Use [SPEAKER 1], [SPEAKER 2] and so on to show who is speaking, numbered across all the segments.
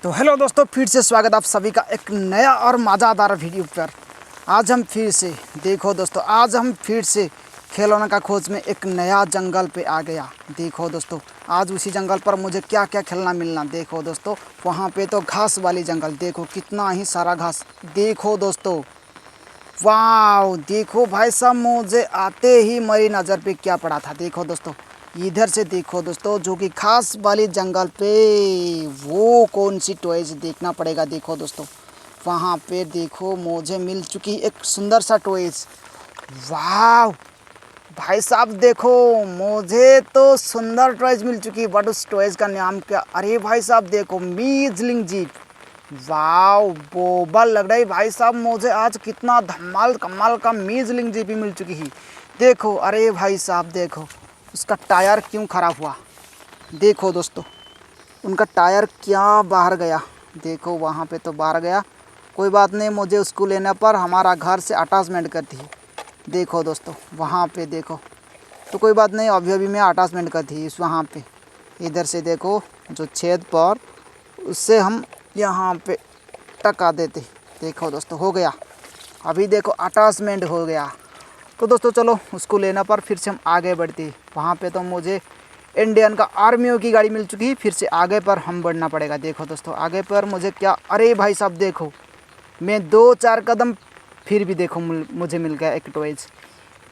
[SPEAKER 1] तो हेलो दोस्तों, फिर से स्वागत आप सभी का एक नया और मज़ेदार वीडियो पर। आज हम फिर से खिलौने का खोज में एक नया जंगल पे आ गया। देखो दोस्तों, आज उसी जंगल पर मुझे क्या क्या खिलना मिलना। देखो दोस्तों, वहाँ पे तो घास वाली जंगल, देखो कितना ही सारा घास। देखो दोस्तों, वाह, देखो भाई साहब, मुझे आते ही मेरी नज़र पे क्या पड़ा था। देखो दोस्तों, इधर से देखो दोस्तों, जो कि खास वाली जंगल पे वो कौन सी टॉयज देखना पड़ेगा। देखो दोस्तों, वहाँ पे देखो मुझे मिल चुकी एक सुंदर सा टॉयज। वाह भाई साहब, देखो मुझे तो सुंदर टॉयज मिल चुकी, बट उस टॉयज का नाम क्या। अरे भाई साहब देखो, मीजलिंग जीप। वाव, बोबल लग रही भाई साहब, मुझे आज कितना धमाल कमाल का मीजलिंग जीपी मिल चुकी है। देखो, अरे भाई साहब देखो, उसका टायर क्यों ख़राब हुआ। देखो दोस्तों, उनका टायर क्या बाहर गया। देखो वहाँ पे तो बाहर गया, कोई बात नहीं, मुझे उसको लेने पर हमारा घर से अटैचमेंट करती है। देखो दोस्तों, वहाँ पे देखो, तो कोई बात नहीं, अभी अभी मैं अटैचमेंट करती है इस वहाँ पे। इधर से देखो, जो छेद पर उससे हम यहाँ पे टका देते। देखो दोस्तों, हो गया, अभी देखो अटैचमेंट हो गया। तो दोस्तों चलो, उसको लेना पर फिर से हम आगे बढ़ते। वहाँ पे तो मुझे इंडियन का आर्मियों की गाड़ी मिल चुकी है, फिर से आगे पर हम बढ़ना पड़ेगा। देखो दोस्तों, आगे पर मुझे क्या, अरे भाई साहब देखो, मैं 2-4 कदम फिर भी देखो मुझे मिल गया एक टॉयज।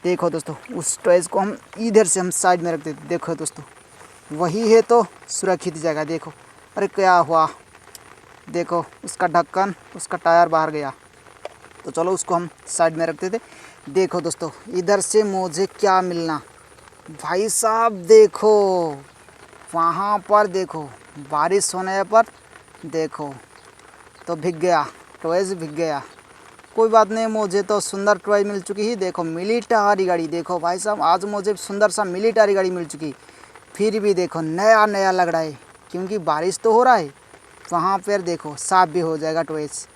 [SPEAKER 1] देखो दोस्तों, उस टॉयज को हम इधर से हम साइड में रख देते। देखो दोस्तों, वही है तो सुरक्षित जगह। देखो, अरे क्या हुआ, देखो उसका ढक्कन, उसका टायर बाहर गया, तो चलो उसको हम साइड में रखते थे। देखो दोस्तों, इधर से मुझे क्या मिलना। भाई साहब देखो, वहाँ पर देखो बारिश होने पर देखो तो भीग गया, टॉयज भीग गया। कोई बात नहीं, मुझे तो सुंदर टॉय मिल चुकी है। देखो मिलिटरी गाड़ी, देखो भाई साहब, आज मुझे सुंदर सा मिलिटरी गाड़ी मिल चुकी। फिर भी देखो नया नया लग रहा है, क्योंकि बारिश तो हो रहा है। वहाँ पर देखो साफ भी हो जाएगा टॉयज।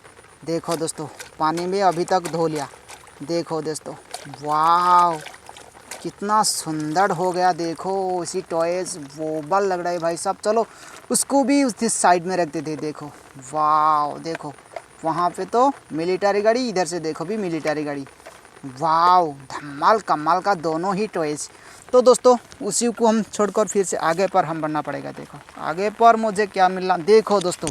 [SPEAKER 1] देखो दोस्तों, पानी में अभी तक धो लिया। देखो दोस्तों, वाह कितना सुंदर हो गया। देखो उसी टॉयज, वोबल लग रहा है भाई साहब। चलो उसको भी उस साइड में रख देते। देखो वाह, देखो वहाँ पे तो मिलिटरी गाड़ी, इधर से देखो भी मिलिटरी गाड़ी। वाह, धमाल कमाल का दोनों ही टॉयज। तो दोस्तों, उसी को हम छोड़कर फिर से आगे पर हम बढ़ना पड़ेगा। देखो आगे पर मुझे क्या मिलना। देखो दोस्तों,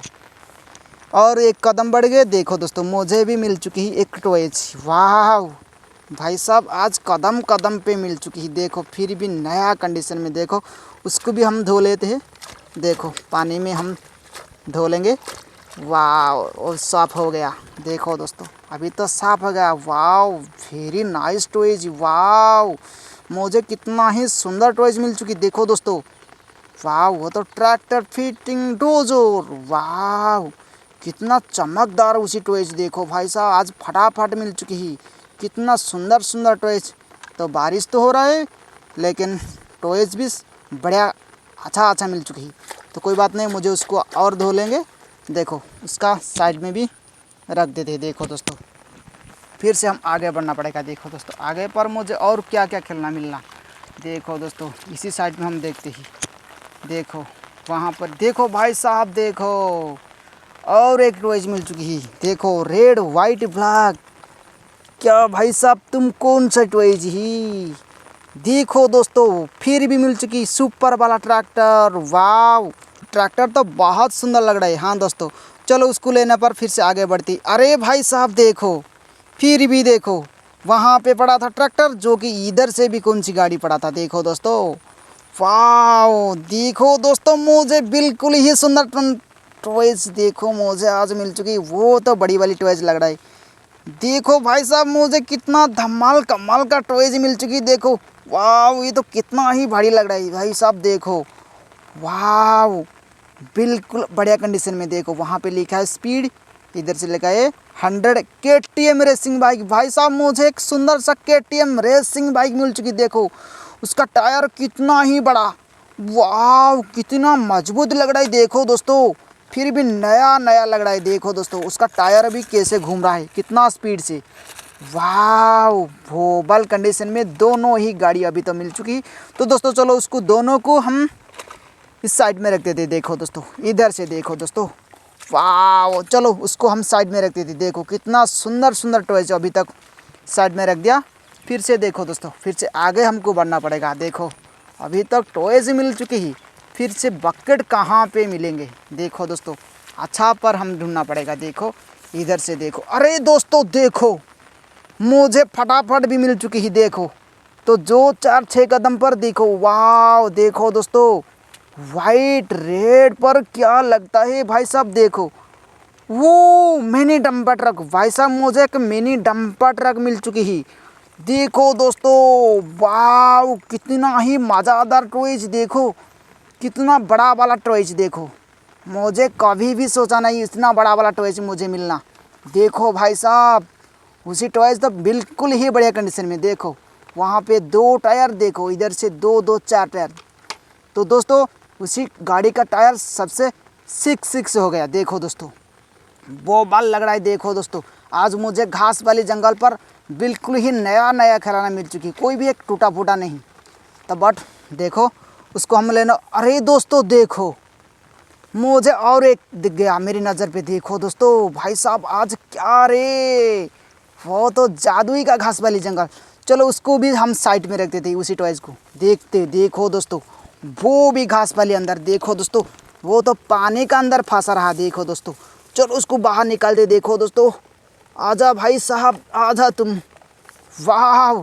[SPEAKER 1] और एक कदम बढ़ गए। देखो दोस्तों, मुझे भी मिल चुकी है एक टॉयज। वाह भाई साहब, आज कदम कदम पे मिल चुकी है। देखो फिर भी नया कंडीशन में। देखो उसको भी हम धो लेते हैं। देखो पानी में हम धो लेंगे। वाह, और साफ़ हो गया। देखो दोस्तों, अभी तो साफ़ हो गया। वाह, वेरी नाइस टॉयज। वाह, मुझे कितना ही सुंदर टॉयज मिल चुकी। देखो दोस्तों, वाह, वो तो ट्रैक्टर फिटिंग डोजर। वाह, कितना चमकदार उसी टॉयज। देखो भाई साहब, आज फटाफट मिल चुकी है। कितना सुंदर सुंदर टॉयज। तो बारिश तो हो रहा है, लेकिन टॉयज भी बढ़िया अच्छा मिल चुकी है। तो कोई बात नहीं, मुझे उसको और धो लेंगे। देखो उसका साइड में भी रख देते हैं। देखो दोस्तों, फिर से हम आगे बढ़ना पड़ेगा। देखो दोस्तों, आगे पर मुझे और क्या क्या खिलना मिलना। देखो दोस्तों, इसी साइड में हम देखते ही। देखो वहाँ पर देखो भाई साहब, देखो और एक टॉयज मिल चुकी है। देखो रेड वाइट ब्लैक। क्या भाई साहब, तुम कौन सा टॉयज ही। देखो दोस्तों, फिर भी मिल चुकी सुपर वाला ट्रैक्टर। वाव, ट्रैक्टर तो बहुत सुंदर लग रहा है। हाँ दोस्तों, चलो उसको लेने पर फिर से आगे बढ़ती। अरे भाई साहब देखो, फिर भी देखो वहाँ पे पड़ा था ट्रैक्टर, जो कि इधर से भी कौन सी गाड़ी पड़ा था। देखो दोस्तों, वाव, देखो दोस्तों, मुझे बिल्कुल ही सुंदर टॉयज देखो मुझे आज मिल चुकी। वो तो बड़ी वाली टॉयज लग रहा है। देखो भाई साहब, मुझे कितना धमाल कमाल का टॉयज मिल चुकी। देखो वाह, ये तो कितना ही भारी लग रहा है भाई साहब। देखो वाह, बिल्कुल बढ़िया कंडीशन में। देखो वहाँ पे लिखा है स्पीड, इधर से लिखा है 100 KTM रेसिंग बाइक। भाई साहब, मुझे एक सुंदर सा KTM रेसिंग बाइक मिल चुकी। देखो उसका टायर कितना ही बड़ा, वाह कितना मजबूत लग रहा है। देखो दोस्तों, फिर भी नया नया लग रहा है। देखो दोस्तों, उसका टायर अभी कैसे घूम रहा है, कितना स्पीड से। वाह, वोबल कंडीशन में दोनों ही गाड़ी अभी तो मिल चुकी। तो दोस्तों चलो, उसको दोनों को हम इस साइड में रख देते। देखो दोस्तों, इधर से देखो दोस्तों, वाह, चलो उसको हम साइड में रख देते। देखो कितना सुंदर सुंदर टॉयज अभी तक साइड में रख दिया। फिर से देखो दोस्तों, फिर से आगे हमको बढ़ना पड़ेगा। देखो अभी तक टॉयज मिल चुकी ही, फिर से बकेट कहाँ पे मिलेंगे? देखो दोस्तों, अच्छा पर हम ढूंढना पड़ेगा। देखो इधर से देखो, अरे दोस्तों देखो मुझे फटाफट भी मिल चुकी ही। देखो तो जो 4-6 कदम पर देखो, वाह देखो दोस्तों, वाइट रेड पर क्या लगता है भाई साहब? देखो वो मिनी डंपर ट्रक, भाई साहब मुझे एक मिनी डंपर ट्रक मिल चुकी ही। देखो दोस्तों, वाह कितना ही मज़ेदार टॉयज। देखो कितना बड़ा वाला टॉयज। देखो मुझे कभी भी सोचा नहीं इतना बड़ा वाला टॉयज मुझे मिलना। देखो भाई साहब, उसी टॉयज तो बिल्कुल ही बढ़िया कंडीशन में। देखो वहाँ पे 2 टायर, देखो इधर से 2-2 4 टायर। तो दोस्तों उसी गाड़ी का टायर सबसे 6 हो गया। देखो दोस्तों वो बाल लग रहा है। देखो दोस्तों, आज मुझे घास वाली जंगल पर बिल्कुल ही नया नया खिलौना मिल चुकी, कोई भी एक टूटा फूटा नहीं। तो बट देखो उसको हम लेना। अरे दोस्तों देखो मुझे और एक दिख गया मेरी नज़र पे। देखो दोस्तों, भाई साहब आज क्या रे, वो तो जादुई का घास वाली जंगल। चलो उसको भी हम साइड में रख देते उसी टॉयज़ को। देखते देखो दोस्तों, वो भी घास वाली अंदर। देखो दोस्तों वो तो पानी का अंदर फंसा रहा। देखो दोस्तों चलो उसको बाहर निकाल दे। देखो दोस्तों, आजा भाई साहब आजा तुम। वाह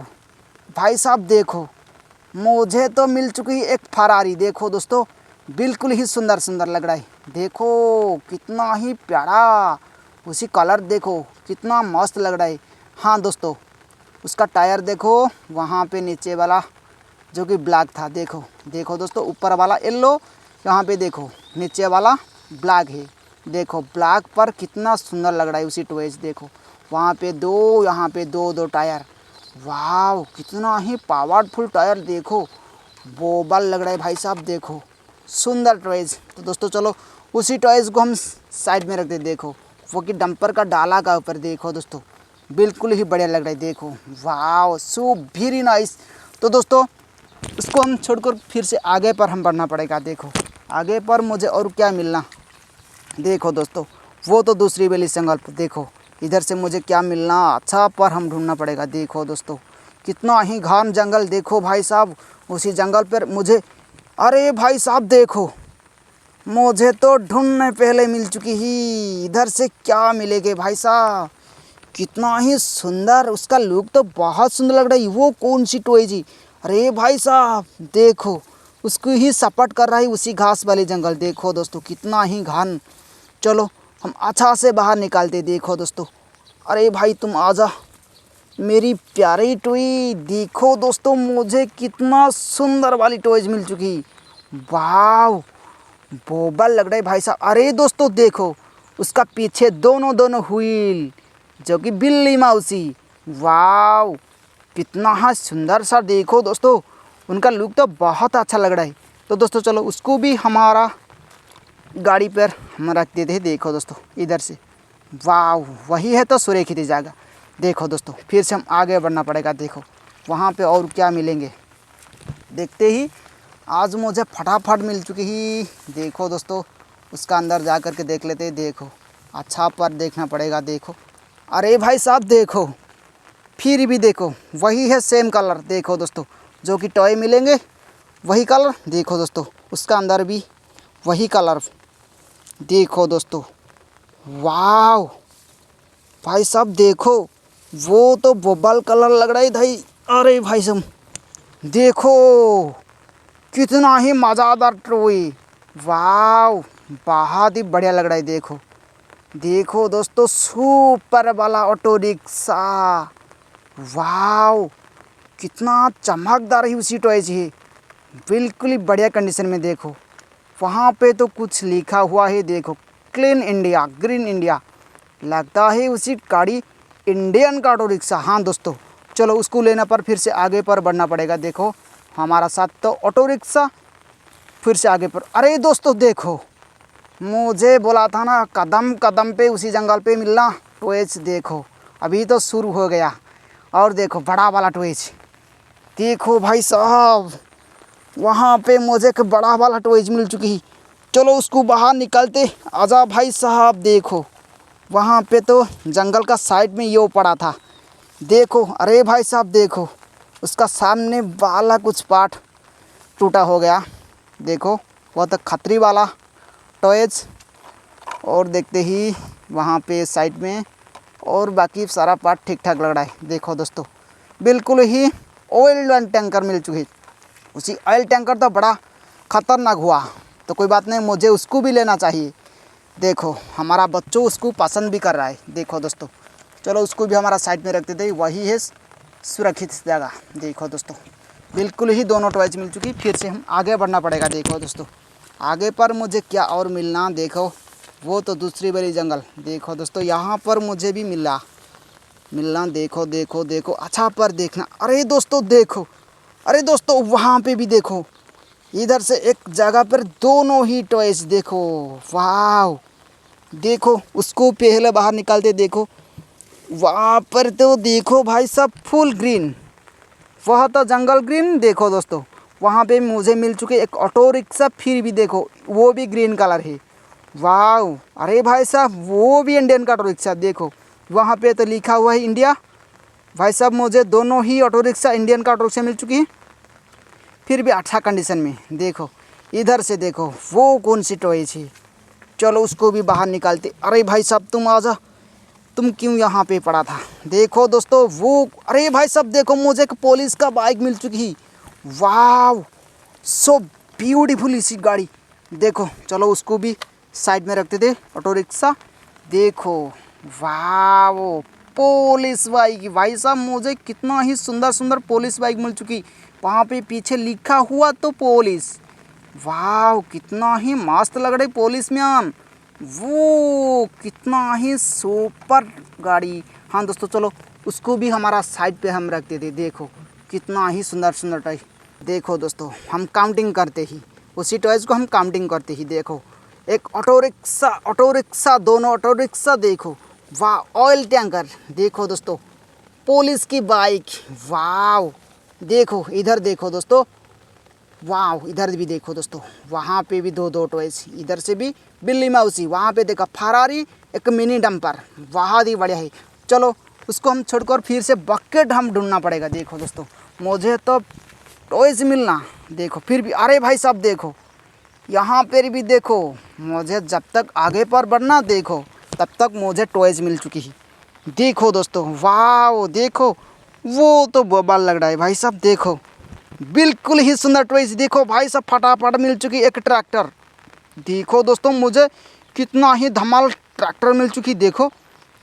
[SPEAKER 1] भाई साहब देखो मुझे तो मिल चुकी एक फरारी। देखो दोस्तों बिल्कुल ही सुंदर सुंदर लग रहा है। देखो कितना ही प्यारा, उसी कलर देखो कितना मस्त लग रहा है। हाँ दोस्तों, उसका टायर देखो वहाँ पे नीचे वाला जो कि ब्लैक था। देखो देखो दोस्तों, ऊपर वाला येलो, यहाँ पे देखो नीचे वाला ब्लैक है। देखो ब्लैक पर कितना सुंदर लग रहा है उसी टॉयज। देखो वहाँ पे 2, यहाँ पे 2-2 टायर। वाह कितना ही पावरफुल टायर। देखो बोबल लग रहा है भाई साहब। देखो सुंदर टॉयज। तो दोस्तों चलो उसी टॉयज को हम साइड में रख दे। देखो वो कि डंपर का डाला का ऊपर। देखो दोस्तों बिल्कुल ही बढ़िया लग रहा है। देखो वाह सो वेरी नाइस। तो दोस्तों उसको हम छोड़कर फिर से आगे पर हम बढ़ना पड़ेगा। देखो आगे पर मुझे और क्या मिलना। देखो दोस्तों वो तो दूसरी वाली जंगल पर। देखो इधर से मुझे क्या मिलना, अच्छा पर हम ढूंढना पड़ेगा। देखो दोस्तों कितना ही घाम जंगल। देखो भाई साहब उसी जंगल पर मुझे, अरे भाई साहब देखो मुझे तो ढूंढने पहले मिल चुकी ही। इधर से क्या मिलेगे भाई साहब? कितना ही सुंदर, उसका लुक तो बहुत सुंदर लग रहा है। वो कौन सी टॉय जी? अरे भाई साहब देखो उसको ही सपोर्ट कर रहा है उसी घास वाली जंगल। देखो दोस्तों कितना ही घान। चलो हम अच्छा से बाहर निकालते। देखो दोस्तों, अरे भाई तुम आजा मेरी प्यारी टॉय। देखो दोस्तों मुझे कितना सुंदर वाली टॉयज मिल चुकी। वाह बोबल लग रहा है भाई साहब। अरे दोस्तों देखो उसका पीछे दोनों व्हील जो कि बिल्ली मौसी। वाह कितना हाँ सुंदर सा। देखो दोस्तों उनका लुक तो बहुत अच्छा लग रहा है। तो दोस्तों चलो उसको भी हमारा गाड़ी पर हम रख देते हैं। देखो दोस्तों इधर से, वाह वही है तो सुरेखित जाएगा। देखो दोस्तों फिर से हम आगे बढ़ना पड़ेगा। देखो वहाँ पे और क्या मिलेंगे देखते ही। आज मुझे फटाफट मिल चुकी ही। देखो दोस्तों उसका अंदर जा कर के देख लेते हैं। देखो अच्छा पर देखना पड़ेगा। देखो अरे भाई साहब देखो फिर भी देखो वही है सेम कलर। देखो दोस्तों जो कि टॉय मिलेंगे वही कलर। देखो दोस्तों उसका अंदर भी वही कलर। देखो दोस्तों वाह भाई साहब देखो वो तो बबल कलर लग रहा है भाई। अरे भाई साहब देखो कितना ही मज़ेदार टॉय। वाह बहुत ही बढ़िया लग रहा है। देखो देखो दोस्तों सुपर वाला ऑटो रिक्शा। वाह कितना चमकदार ही उसी टॉयज है, बिल्कुल ही बढ़िया कंडीशन में। देखो वहाँ पे तो कुछ लिखा हुआ है। देखो क्लीन इंडिया, ग्रीन इंडिया, लगता है उसी गाड़ी इंडियन का ऑटो रिक्शा। हाँ दोस्तों चलो उसको लेने पर फिर से आगे पर बढ़ना पड़ेगा। देखो हमारा साथ तो ऑटो रिक्शा, फिर से आगे पर। अरे दोस्तों देखो मुझे बोला था ना कदम कदम पे उसी जंगल पे मिलना टॉयज। देखो अभी तो शुरू हो गया। और देखो बड़ा वाला टॉयज। देखो भाई साहब वहाँ पे मुझे एक बड़ा वाला टॉयज मिल चुकी। चलो उसको बाहर निकलते। आजा भाई साहब, देखो वहाँ पे तो जंगल का साइड में ये पड़ा था, देखो। अरे भाई साहब देखो, उसका सामने वाला कुछ पार्ट टूटा हो गया, देखो। वह तो खतरी वाला टॉयज। और देखते ही वहाँ पे साइड में और बाकी सारा पार्ट ठीक ठाक लग रहा है। देखो दोस्तों, बिल्कुल ही ऑयल टैंकर मिल चुकी। उसी ऑयल टैंकर तो बड़ा ख़तरनाक हुआ, तो कोई बात नहीं, मुझे उसको भी लेना चाहिए। देखो हमारा बच्चों उसको पसंद भी कर रहा है। देखो दोस्तों, चलो उसको भी हमारा साइड में रख देते, वही है सुरक्षित जगह। देखो दोस्तों, बिल्कुल ही दोनों टॉयज मिल चुकी। फिर से हम आगे बढ़ना पड़ेगा। देखो दोस्तों, आगे पर मुझे क्या और मिलना, देखो वो तो दूसरी बड़ी जंगल। देखो दोस्तों, यहाँ पर मुझे भी मिलना। देखो देखो देखो, अच्छा पर देखना। अरे दोस्तों देखो, अरे दोस्तों वहाँ पे भी देखो, इधर से एक जगह पर दोनों ही टॉयज। देखो वाह, देखो उसको पहले बाहर निकालते। देखो वहाँ पर तो देखो भाई साहब फुल ग्रीन, वह तो जंगल ग्रीन। देखो दोस्तों, वहाँ पे मुझे मिल चुके एक ऑटो रिक्शा, फिर भी देखो वो भी ग्रीन कलर है। वाह, अरे भाई साहब वो भी इंडियन का ऑटो रिक्शा। देखो वहाँ पे तो लिखा हुआ है इंडिया। भाई साहब मुझे दोनों ही ऑटो रिक्शा इंडियन का ऑटो रिक्शा मिल चुकी है, फिर भी अच्छा कंडीशन में। देखो इधर से देखो वो कौन सी टॉय है, चलो उसको भी बाहर निकालते। अरे भाई साहब तुम आजा, तुम क्यों यहाँ पे पड़ा था। देखो दोस्तों वो, अरे भाई साहब देखो मुझे एक पुलिस का बाइक मिल चुकी। वाह, सो ब्यूटीफुल इसी गाड़ी। देखो चलो उसको भी साइड में रखते थे, ऑटो रिक्शा। देखो वाह, वो पुलिस बाइक। भाई साहब मुझे कितना ही सुंदर सुंदर पुलिस बाइक मिल चुकी। वहाँ पे पीछे लिखा हुआ तो पुलिस। वाह, कितना ही मस्त लग रही पुलिस मैन, वो कितना ही सुपर गाड़ी। हाँ दोस्तों, चलो उसको भी हमारा साइड पे हम रखते थे। देखो कितना ही सुंदर सुंदर टॉय। देखो दोस्तों, हम काउंटिंग करते ही, उसी टॉयज़ को हम काउंटिंग करते ही। देखो एक ऑटो रिक्शा, दोनों ऑटो रिक्शा। देखो वाह, ऑयल टैंकर। देखो दोस्तों, पुलिस की बाइक। वाह, देखो इधर देखो दोस्तों, वाह इधर भी देखो दोस्तों, वहाँ पे भी दो टॉयज। इधर से भी बिल्ली माउसी, वहाँ पे देखा फरारी, एक मिनी डंपर, वहाँ भी बढ़िया है। चलो उसको हम छोड़कर फिर से बकेट हम ढूंढना पड़ेगा। देखो दोस्तों, मुझे तो टॉयज मिलना। देखो फिर भी, अरे भाई साहब देखो यहाँ पर भी देखो, मुझे जब तक आगे पर बढ़ना, देखो तब तक मुझे टॉयज मिल चुकी है। देखो दोस्तों, वाह देखो वो तो बवाल लग रहा है भाई साहब। देखो बिल्कुल ही सुंदर टॉयज। देखो भाई साहब फटाफट मिल चुकी एक ट्रैक्टर। देखो दोस्तों, मुझे कितना ही धमाल ट्रैक्टर मिल चुकी। देखो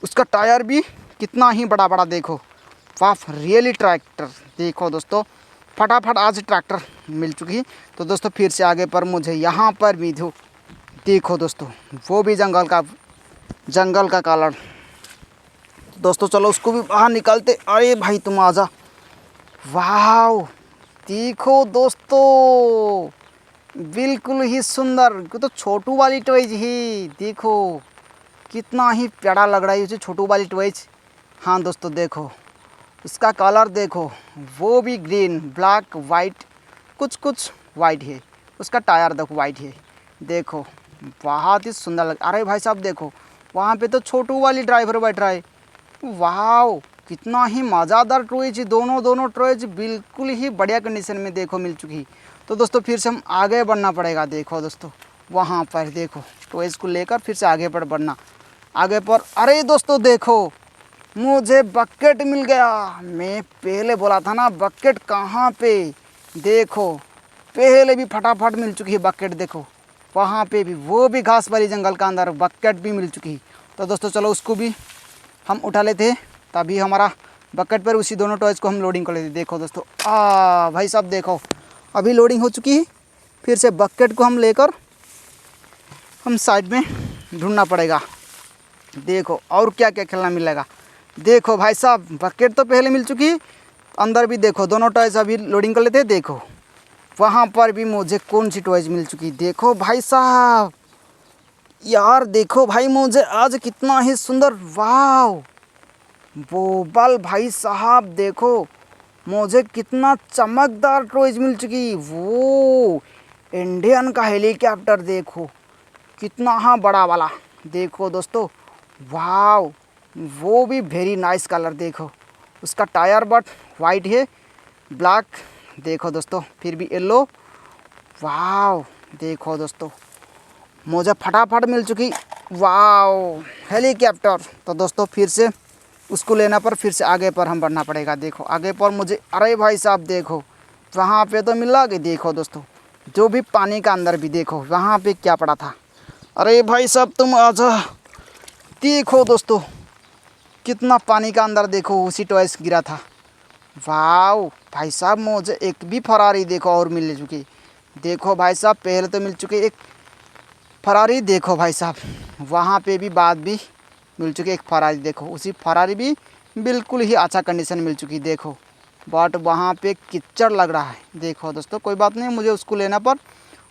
[SPEAKER 1] उसका टायर भी कितना ही बड़ा बड़ा। देखो वाह, रियली ट्रैक्टर। देखो दोस्तों, फटाफट आज ट्रैक्टर मिल चुकी है। तो दोस्तों फिर से आगे पर मुझे यहाँ पर भी देखो दोस्तों, वो भी जंगल का कलर। दोस्तों चलो उसको भी बाहर निकालते। अरे भाई तुम आजा। वाह देखो दोस्तों, बिल्कुल ही सुंदर, तो छोटू वाली टॉयज ही। देखो कितना ही प्यारा लग रहा है उसे छोटू वाली टॉयज। हाँ दोस्तों देखो इसका कलर देखो, वो भी ग्रीन, ब्लैक, वाइट, कुछ वाइट है। उसका टायर देखो वाइट है। देखो बहुत ही सुंदर लग। अरे भाई साहब देखो वहाँ पे तो छोटू वाली ड्राइवर बैठ रहा है। वाह, कितना ही मज़ेदार टॉयज। दोनों टॉयज बिल्कुल ही बढ़िया कंडीशन में देखो मिल चुकी। तो दोस्तों फिर से हम आगे बढ़ना पड़ेगा। देखो दोस्तों वहाँ पर देखो टॉयज को लेकर फिर से आगे पर बढ़ना, आगे पर। अरे दोस्तों देखो मुझे बकेट मिल गया। मैं पहले बोला था ना बकेट कहाँ पे। देखो पहले भी फटाफट मिल चुकी है बकेट। देखो वहाँ पे भी, वो भी घास वाली जंगल का अंदर बकेट भी मिल चुकी। तो दोस्तों चलो उसको भी हम उठा लेते, तभी हमारा बकेट पर उसी दोनों टॉयज़ को हम लोडिंग कर लेते। देखो दोस्तों भाई साहब देखो अभी लोडिंग हो चुकी है। फिर से बकेट को हम लेकर हम साइड में ढूंढना पड़ेगा। देखो और क्या क्या खेलना मिलेगा। देखो भाई साहब बकेट तो पहले मिल चुकी, अंदर भी देखो दोनों टॉयज़ अभी लोडिंग कर लेते हैं। देखो वहाँ पर भी मुझे कौन सी टॉयज़ मिल चुकी। देखो भाई साहब यार, देखो भाई मुझे आज कितना ही सुंदर, वाह बोबल भाई साहब। देखो मुझे कितना चमकदार टॉयज़ मिल चुकी। वो इंडियन का हेलीकॉप्टर देखो, कितना हाँ बड़ा वाला, देखो दोस्तों, वाव, वो भी वेरी नाइस कलर। देखो उसका टायर बट वाइट है, ब्लैक, देखो दोस्तों, फिर भी येलो, वाव, देखो दोस्तों, मुझे फटाफट मिल चुकी, वाव, हेलीकॉप्टर। तो दोस्तों फिर से उसको लेना पर फिर से आगे पर हम बढ़ना पड़ेगा। देखो आगे पर मुझे, अरे भाई साहब देखो, वहाँ पे तो मिला कि देखो दोस्तों, जो भी पानी का अंदर भी देखो वहाँ पे क्या पड़ा था। अरे भाई साहब तुम आजा, देखो दोस्तों कितना पानी का अंदर देखो उसी टॉयस गिरा था। वाव भाई साहब, मुझे एक भी फरारी देखो और मिल चुकी। देखो भाई साहब, पहले तो मिल चुके एक फरारी, देखो भाई साहब वहाँ पे भी बाद भी मिल चुकी एक फरारी। देखो उसी फरारी भी बिल्कुल ही अच्छा कंडीशन मिल चुकी। देखो बट वहाँ पे कीचड़ लग रहा है। देखो दोस्तों कोई बात नहीं, मुझे उसको लेना पर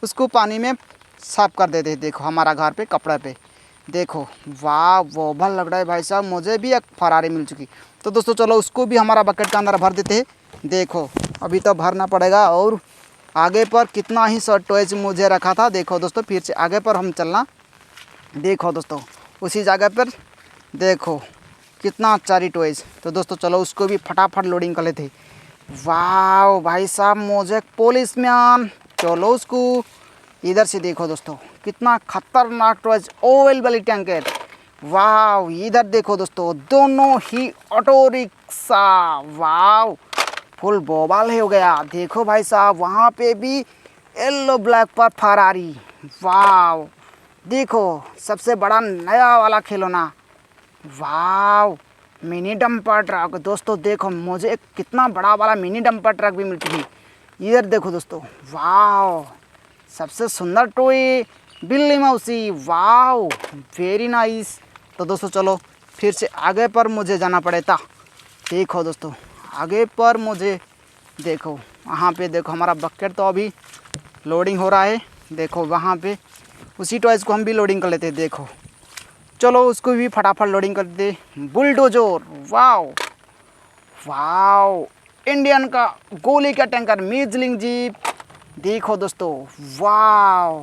[SPEAKER 1] उसको पानी में साफ कर देते। देखो हमारा घर पे कपड़े पे, देखो वाह वो भल लग रहा है भाई साहब, मुझे भी एक फरारी मिल चुकी। तो दोस्तों चलो उसको भी हमारा बकेट के अंदर भर देते हैं। देखो अभी तो भरना पड़ेगा, और आगे पर कितना ही शॉर्ट टॉयज मुझे रखा था। देखो दोस्तों फिर से आगे पर हम चलना। देखो दोस्तों उसी जगह पर देखो कितना सारी टॉयज। तो दोस्तों चलो उसको भी फटाफट लोडिंग कर लेते। वाह भाई साहब, मुझे एक पुलिस मैन, चलो उसको इधर से देखो दोस्तों कितना खतरनाक टॉयज, ऑयल वाली टैंकर। वाह इधर देखो दोस्तों दोनों ही ऑटो रिक्शा, वाह फुल बोबाल हो गया। देखो भाई साहब वहाँ पे भी येलो ब्लैक पर फरारी, वाह देखो सबसे बड़ा नया वाला खिलौना, वाह मिनी डंपर ट्रक। दोस्तों देखो मुझे एक कितना बड़ा वाला मिनी डंपर ट्रक भी मिल चुकी। इधर देखो दोस्तों, वाह सबसे सुंदर टॉय बिल्ली मौसी, वाह वेरी नाइस। तो दोस्तों चलो फिर से आगे पर मुझे जाना पड़ेगा। देखो दोस्तों आगे पर मुझे, देखो वहाँ पे देखो हमारा बकेट तो अभी लोडिंग हो रहा है। देखो वहाँ पे उसी टॉयज़ को हम भी लोडिंग कर लेते हैं। देखो चलो उसको भी फटाफट लोडिंग कर दे। बुलडोजर, वाओ वाओ, इंडियन का गोली का टैंकर मीजलिंग जीप। देखो दोस्तों, वाओ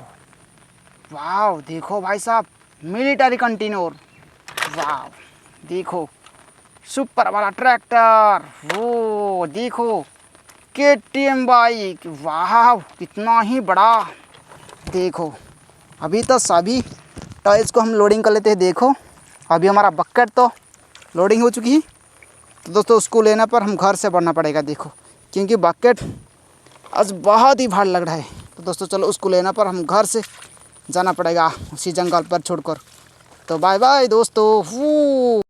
[SPEAKER 1] वाओ, देखो भाई साहब मिलिट्री कंटेनर, वाओ देखो सुपर वाला ट्रैक्टर, वो देखो KTM बाइक, वाह कितना ही बड़ा। देखो अभी तो सभी टॉयज़ को हम लोडिंग कर लेते हैं। देखो अभी हमारा बकेट तो लोडिंग हो चुकी है। तो दोस्तों उसको लेने पर हम घर से बढ़ना पड़ेगा। देखो क्योंकि बकेट आज बहुत ही भार लग रहा है। तो दोस्तों चलो उसको लेने पर हम घर से जाना पड़ेगा उसी जंगल पर छोड़कर। तो बाय बाय दोस्तों।